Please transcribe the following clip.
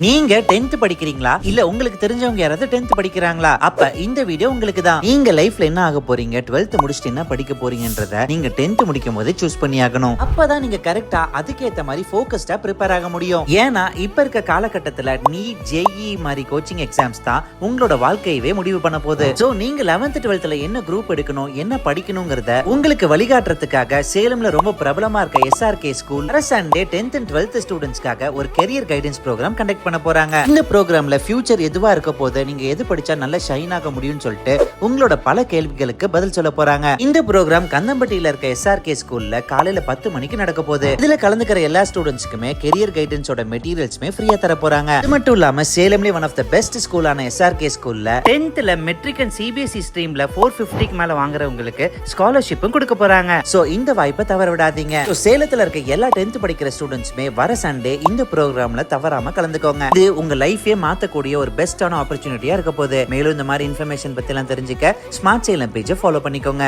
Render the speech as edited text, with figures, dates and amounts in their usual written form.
நீங்க 10th படிக்கிறீங்களா இல்ல உங்களுக்கு தெரிஞ்சவங்க யாராவது 10th படிக்கிறாங்களா? அப்ப இந்த வீடியோ உங்களுக்கு தான். நீங்க லைஃப்ல என்ன ஆக போறீங்க, 12th முடிச்சிட்டு என்ன படிக்க போறீங்கன்றத நீங்க 10th முடிக்கும் போது சூஸ் பண்ணி ஆகணும். அப்பதான் நீங்க கரெக்டா அதுக்கேத்த மாதிரி ஃபோக்கஸ்டா ப்ரிப்பேர் ஆக முடியும். ஏன்னா இப்ப இருக்க காலகட்டத்துல நீட், ஜேஇ மாதிரி கோச்சிங் எக்ஸாம்ஸ் தான் உங்களோட வாழ்க்கையவே முடிவு பண்ண போகுது. சோ நீங்க 11th 12th என்ன குரூப் எடுக்கணும், என்ன படிக்கணும்ங்கறத உங்களுக்கு வழிகாட்டுறதுக்காக சேலம்ல ரொம்ப பிரபலமா இருக்க SRK school Sunday 10th and 12th ஸ்டூடெண்ட்ஸ்க்காக ஒரு கெரியர் கைடன்ஸ் ப்ரோக்ராம் கண்டக்ட் பண்ண போறாங்க. இந்த ப்ரோக்ராம்ல ஃபியூச்சர் எதுவா இருக்க போது, நீங்க எது படிச்சா நல்ல ஷைன் ஆக முடியும்னு சொல்லிட்டு உங்களோட பல கேள்விகளுக்கு பதில் சொல்ல போறாங்க. இந்த ப்ரோக்ராம் கந்தம்பட்டியில இருக்க SRK ஸ்கூல்ல காலையில 10 மணிக்கு நடக்க போகுது. இதுல கலந்துக்கிற எல்லா ஸ்டூடெண்ட்ஸ்க்குமே கெரியர் கைடன்ஸோட மெட்டீரியல்ஸ்மே ஃப்ரீயா தர போறாங்க. இது மட்டும் இல்லாம சேலம்ல ஒன் ஆஃப் த பெஸ்ட் ஸ்கூலான SRK ஸ்கூல்ல 10th மெட்ரிக் அண்ட் CBSE ஸ்ட்ரீம்ல 450க்கு மேல வாங்குறவங்களுக்கு ஸ்காலர்ஷிப்பும் கொடுக்க போறாங்க. சோ இந்த வாய்ப்பை தவற விடாதீங்க. சேலத்துல இருக்க எல்லா 10th படிக்கிற ஸ்டூடெண்ட்ஸ்மே வர சண்டே இந்த ப்ரோக்ராம்ல தவறாம கலந்துக்கோங்க. இது உங்க லைஃபே மாத்தக்கூடிய ஒரு பெஸ்டான ஆப்பர்ச்சுனிட்டியா இருக்க போகுது. மேலும் இந்த மாதிரி இன்ஃபர்மேஷன் பத்தி எல்லாம் தெரிஞ்சுக்க ஸ்மார்ட் சேலம் பேஜை ஃபாலோ பண்ணிக்கோங்க.